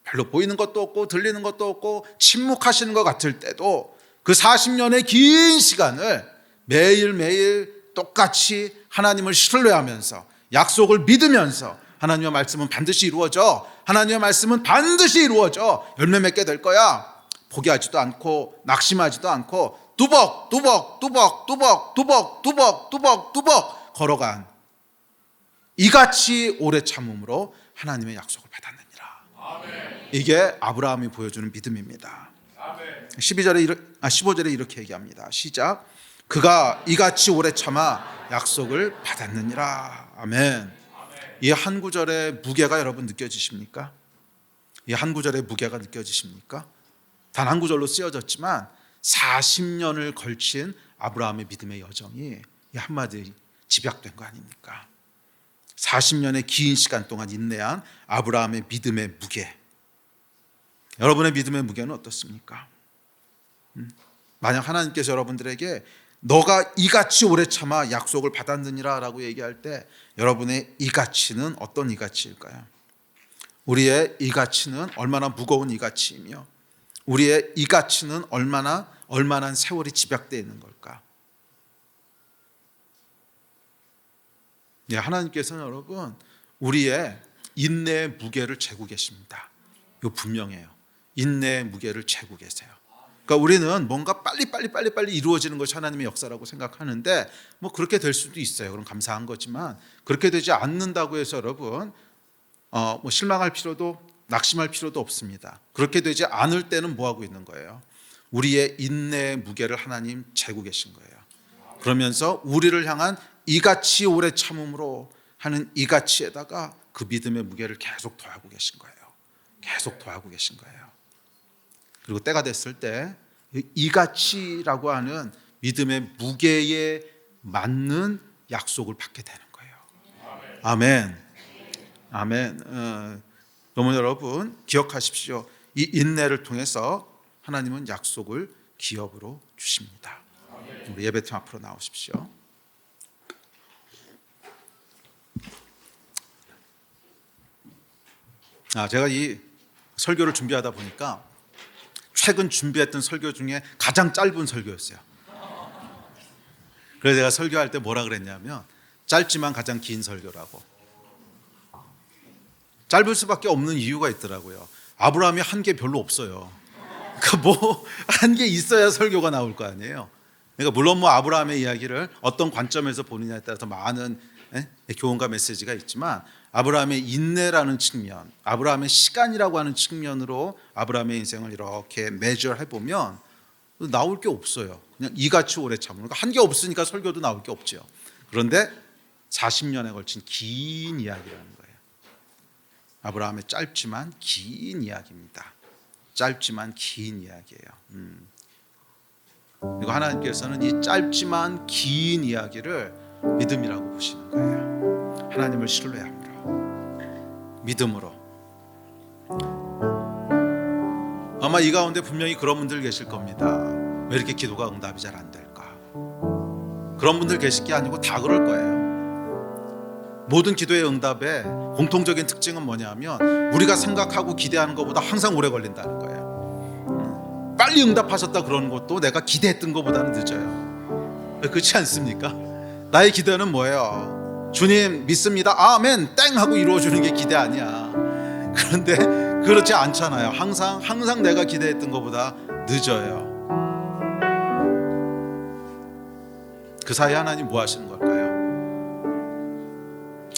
별로 보이는 것도 없고 들리는 것도 없고 침묵하시는 것 같을 때도 그 40년의 긴 시간을 매일매일 똑같이 하나님을 신뢰하면서 약속을 믿으면서 하나님의 말씀은 반드시 이루어져. 하나님의 말씀은 반드시 이루어져. 열매 맺게 될 거야. 포기하지도 않고 낙심하지도 않고 뚜벅 걸어간 이같이 오래 참음으로 하나님의 약속을 받았느니라. 이게 아브라함이 보여주는 믿음입니다. 15절에 이렇게 얘기합니다. 시작. 그가 이같이 오래 참아 약속을 받았느니라. 아멘. 이 한 구절의 무게가 여러분 느껴지십니까? 이 한 구절의 무게가 느껴지십니까? 단 한 구절로 쓰여졌지만 40년을 걸친 아브라함의 믿음의 여정이 이 한마디 집약된 거 아닙니까? 40년의 긴 시간 동안 인내한 아브라함의 믿음의 무게. 여러분의 믿음의 무게는 어떻습니까? 만약 하나님께서 여러분들에게 너가 이같이 오래 참아 약속을 받았느니라 라고 얘기할 때 여러분의 이같이는 어떤 이같이일까요? 우리의 이같이는 얼마나 무거운 이같이이며 우리의 이같이는 얼마나 세월이 집약되어 있는 걸까? 예, 하나님께서는 여러분 우리의 인내의 무게를 재고 계십니다. 이거 분명해요. 인내의 무게를 재고 계세요. 그러니까 우리는 뭔가 빨리 이루어지는 것이 하나님의 역사라고 생각하는데 뭐 그렇게 될 수도 있어요. 그럼 감사한 거지만 그렇게 되지 않는다고 해서 여러분 뭐 실망할 필요도 낙심할 필요도 없습니다. 그렇게 되지 않을 때는 뭐 하고 있는 거예요? 우리의 인내의 무게를 하나님 재고 계신 거예요. 그러면서 우리를 향한 이같이 오래 참음으로 하는 이같이에다가 그 믿음의 무게를 계속 더하고 계신 거예요. 계속 더하고 계신 거예요. 그리고 때가 됐을 때 이같이라고 하는 믿음의 무게에 맞는 약속을 받게 되는 거예요. 아멘. 아멘. 그러면 여러분 기억하십시오. 이 인내를 통해서 하나님은 약속을 기업으로 주십니다. 우리 예배팀 앞으로 나오십시오. 제가 이 설교를 준비하다 보니까 최근 준비했던 설교 중에 가장 짧은 설교였어요. 그래서 제가 설교할 때 뭐라 그랬냐면 짧지만 가장 긴 설교라고. 짧을 수밖에 없는 이유가 있더라고요. 아브라함이 한 게 별로 없어요. 그러니까 뭐 한 게 있어야 설교가 나올 거 아니에요. 그러니까 물론 뭐 아브라함의 이야기를 어떤 관점에서 보느냐에 따라서 많은 교훈과 메시지가 있지만 아브라함의 인내라는 측면, 아브라함의 시간이라고 하는 측면으로 아브라함의 인생을 이렇게 매저해 보면 나올 게 없어요. 그냥 이같이 오래 참으니까 한 게 없으니까 설교도 나올 게 없죠. 그런데 40년에 걸친 긴 이야기라는 거예요. 아브라함의 짧지만 긴 이야기입니다. 짧지만 긴 이야기예요. 그리고 하나님께서는 이 짧지만 긴 이야기를 믿음이라고 보시는 거예요. 하나님을 신뢰함으로, 믿음으로. 아마 이 가운데 분명히 그런 분들 계실 겁니다. 왜 이렇게 기도가 응답이 잘 안 될까? 그런 분들 계실 게 아니고 다 그럴 거예요. 모든 기도의 응답의 공통적인 특징은 뭐냐면 우리가 생각하고 기대하는 것보다 항상 오래 걸린다는 거예요. 빨리 응답하셨다 그러는 것도 내가 기대했던 것보다는 늦어요. 그렇지 않습니까? 나의 기대는 뭐예요? 주님 믿습니다. 아멘 땡 하고 이루어주는 게 기대 아니야. 그런데 그렇지 않잖아요. 항상 내가 기대했던 것보다 늦어요. 그 사이 하나님 뭐 하시는 걸까요?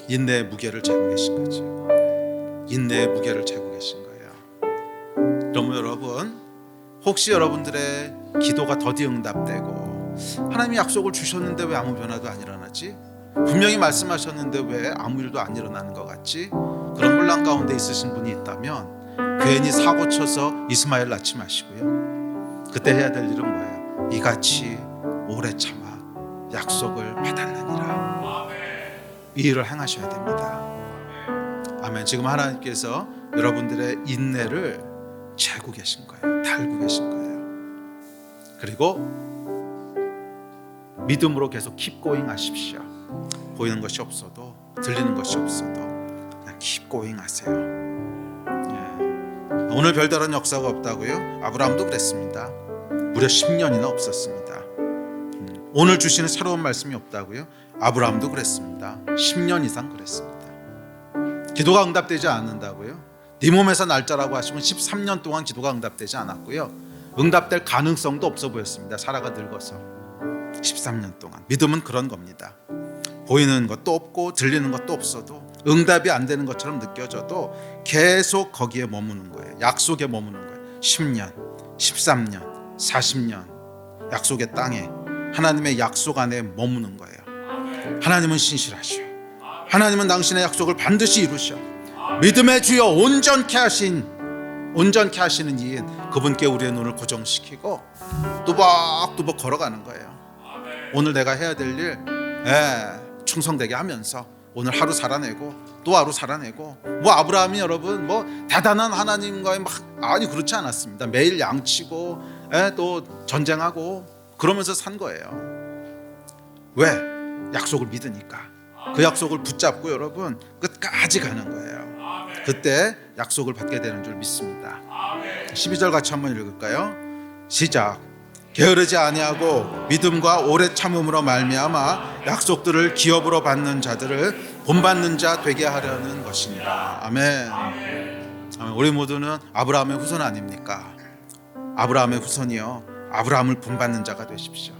인내의 무게를 재고 계신 거죠. 인내의 무게를 재고 계신 거예요. 그러면 여러분 혹시 여러분들의 기도가 더디 응답되고 하나님이 약속을 주셨는데 왜 아무 변화도 안 일어나지? 분명히 말씀하셨는데 왜 아무 일도 안 일어나는 것 같지? 그런 혼란 가운데 있으신 분이 있다면 괜히 사고 쳐서 이스마엘 낳지 마시고요. 그때 해야 될 일은 뭐예요? 이같이 오래 참아 약속을 받았느니라. 이 일을 행하셔야 됩니다. 아멘. 지금 하나님께서 여러분들의 인내를 재고 계신 거예요. 달고 계신 거예요. 그리고 믿음으로 계속 keep going 하십시오. 보이는 것이 없어도 들리는 것이 없어도 그냥 keep going 하세요. 오늘 별다른 역사가 없다고요? 아브라함도 그랬습니다. 무려 10년이나 없었습니다. 오늘 주시는 새로운 말씀이 없다고요? 아브라함도 그랬습니다. 10년 이상 그랬습니다. 기도가 응답되지 않는다고요? 네 몸에서 날짜라고 하시면 13년 동안 기도가 응답되지 않았고요. 응답될 가능성도 없어 보였습니다. 사라가 늙어서 13년 동안. 믿음은 그런 겁니다. 보이는 것도 없고 들리는 것도 없어도 응답이 안 되는 것처럼 느껴져도 계속 거기에 머무는 거예요. 약속에 머무는 거예요. 10년, 13년, 40년 약속의 땅에 하나님의 약속 안에 머무는 거예요. 하나님은 신실하셔. 하나님은 당신의 약속을 반드시 이루셔. 믿음의 주여 온전케 하시는 이인 그분께 우리의 눈을 고정시키고 뚜벅뚜벅 걸어가는 거예요. 오늘 내가 해야 될 일 충성되게 하면서 오늘 하루 살아내고 또 하루 살아내고 아브라함이 여러분 대단한 하나님과의 아니 그렇지 않았습니다. 매일 양치고 또 전쟁하고 그러면서 산 거예요. 왜? 약속을 믿으니까. 그 약속을 붙잡고 여러분 끝까지 가는 거예요. 그때 약속을 받게 되는 줄 믿습니다. 12절 같이 한번 읽을까요? 시작. 게으르지 아니하고 믿음과 오래 참음으로 말미암아 약속들을 기업으로 받는 자들을 본받는 자 되게 하려는 것이니라. 아멘. 우리 모두는 아브라함의 후손 아닙니까? 아브라함의 후손이요 아브라함을 본받는 자가 되십시오.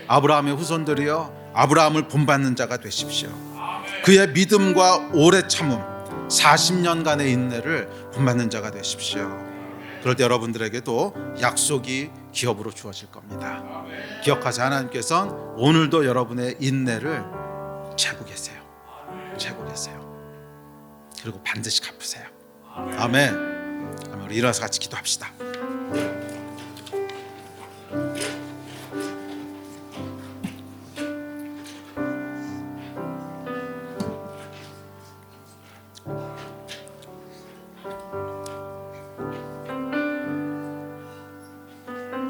아브라함의 후손들이요 아브라함을 본받는 자가 되십시오. 그의 믿음과 오래 참음 40년간의 인내를 본받는 자가 되십시오. 그럴 때 여러분들에게도 약속이 기업으로 주어질 겁니다. 기억하세요. 하나님께서는 오늘도 여러분의 인내를 채고 계세요. 그리고 반드시 갚으세요. 아멘. 우리 일어나서 같이 기도합시다.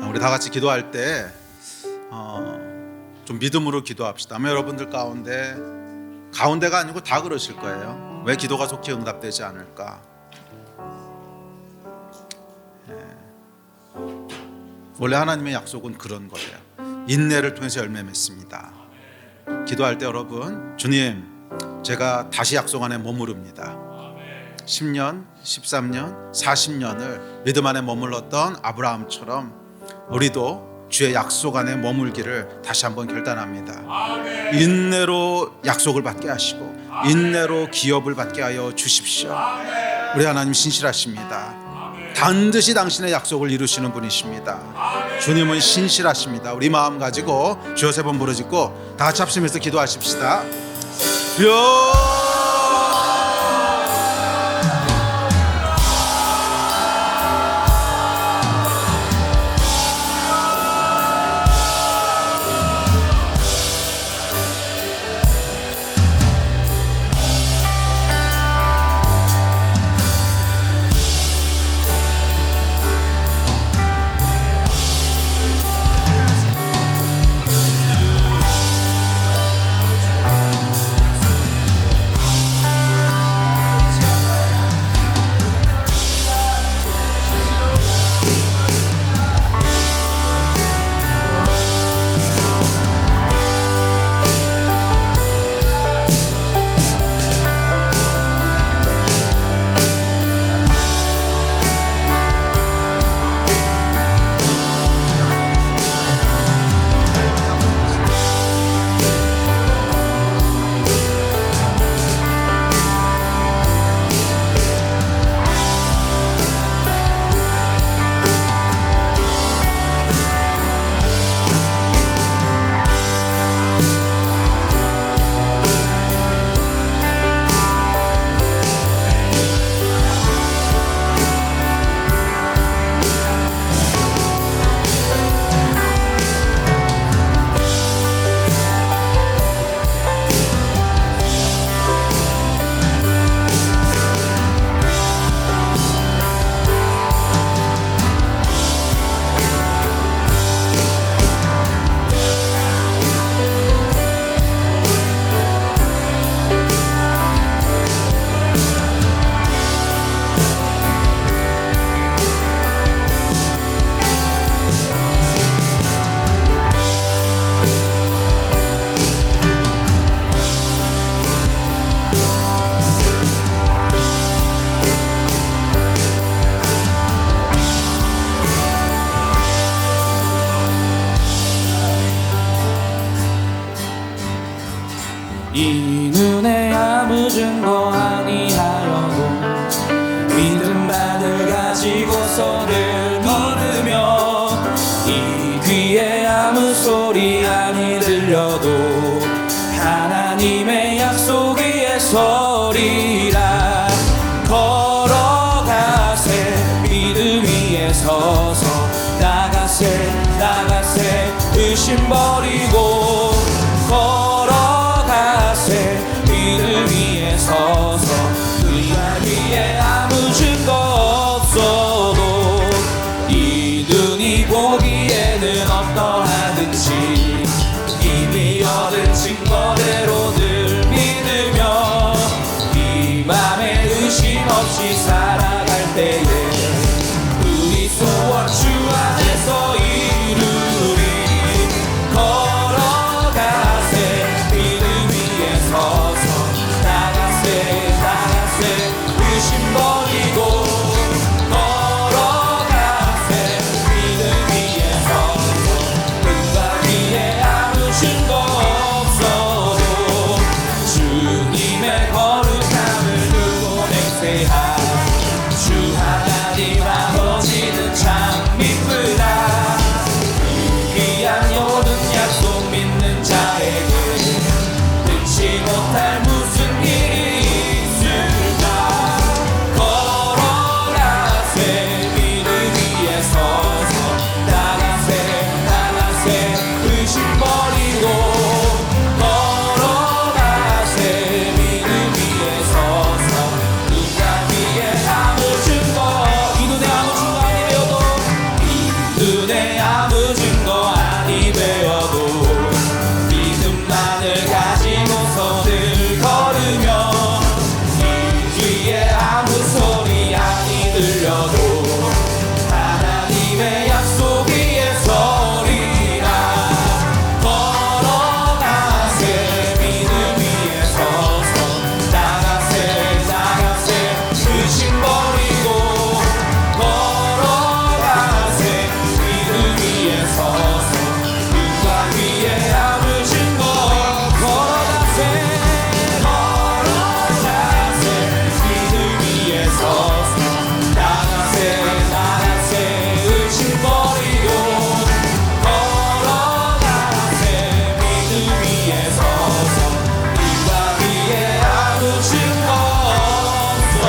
우리 다 같이 기도할 때 좀 믿음으로 기도합시다. 아마 여러분들 가운데가 아니고 다 그러실 거예요. 왜 기도가 속히 응답되지 않을까? 원래 하나님의 약속은 그런 거예요. 인내를 통해서 열매 맺습니다. 기도할 때 여러분, 주님, 제가 다시 약속 안에 머무릅니다. 10년, 13년, 40년을 믿음 안에 머물렀던 아브라함처럼 우리도 주의 약속 안에 머물기를 다시 한번 결단합니다. 인내로 약속을 받게 하시고 인내로 기업을 받게 하여 주십시오. 우리 하나님 신실하십니다. 반드시 당신의 약속을 이루시는 분이십니다. 주님은 신실하십니다. 우리 마음 가지고 주여 세 번 부르짖고 다 같이 합심해서 기도하십시다. 주여 가지고서는 걸으며 이 귀에 아무 소리 아니 들려도 하나님의 약속 위에 서리라. 걸어가세 믿음 위에 서서 나가세 의심 버리고 걸어가세 믿음 위에 서서 그가 위에 아무 증거 없어도 이 눈이 보기에는 어떠하든지 이미 얻은 증거대로 늘 믿으며 이 맘에 의심 없이 살아갈 때에 우리 소원 주 안에서 이루리. 걸어가세 믿음 위에 서서 나가세 의심 버리고 걸어가세 믿음 위에 서서 그가 위에 아무 증거 없어도 주님의 거룩함을 두고 맹세하. 주 하나님 아버지는 참 미쁘다. 귀한 모든 약속 믿는 자에게 능치 못할 무슨 일이 있을까. 걸어가세 믿음 위에 서서 나가세 의심 버리고 걸어가세 믿음 위에 서서 누가 위에 아무 증거 이 눈에 아무 증거 아니 되어도 이 눈에 아무 증거 아니 되어도 믿음만을 가지고서 늘 걸으며 이 귀에 아무 소리 아니 들려도 하나님의 약속 위에 서리라. 걸어가세 믿음 위에 서서 나가세 의심 버리고 걸어가세 믿음 위에 서서 누가 위에 아무 증거 걸어가세 믿음 위에 서서 나가세 의심 버리고 걸어가세 믿음 위에 서서 누가 위에 아무 증거 없어.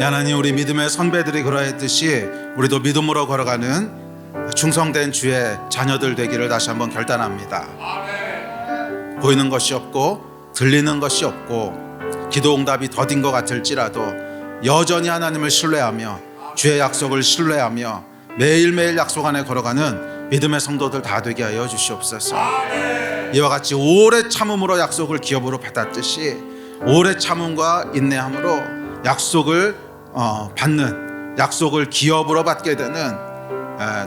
하나님, 우리 믿음의 선배들이 그러했듯이 우리도 믿음으로 걸어가는 충성된 주의 자녀들 되기를 다시 한번 결단합니다. 보이는 것이 없고 들리는 것이 없고 기도 응답이 더딘 것 같을지라도 여전히 하나님을 신뢰하며 주의 약속을 신뢰하며 매일매일 약속 안에 걸어가는 믿음의 성도들 다 되게 하여 주시옵소서. 이와 같이 오래 참음으로 약속을 기업으로 받았듯이 오래 참음과 인내함으로 약속을 받는, 약속을 기업으로 받게 되는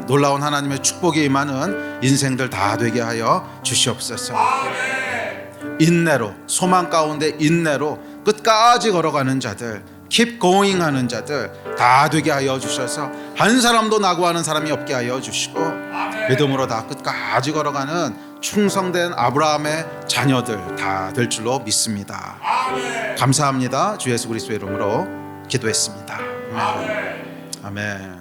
놀라운 하나님의 축복이 임하는 인생들 다 되게 하여 주시옵소서. 인내로, 소망 가운데 인내로 끝까지 걸어가는 자들, keep going 하는 자들 다 되게 하여 주셔서 한 사람도 낙오하는 사람이 없게 하여 주시고 믿음으로 다 끝까지 걸어가는 충성된 아브라함의 자녀들 다 될 줄로 믿습니다. 감사합니다. 주 예수 그리스도의 이름으로 기도했습니다. 아멘.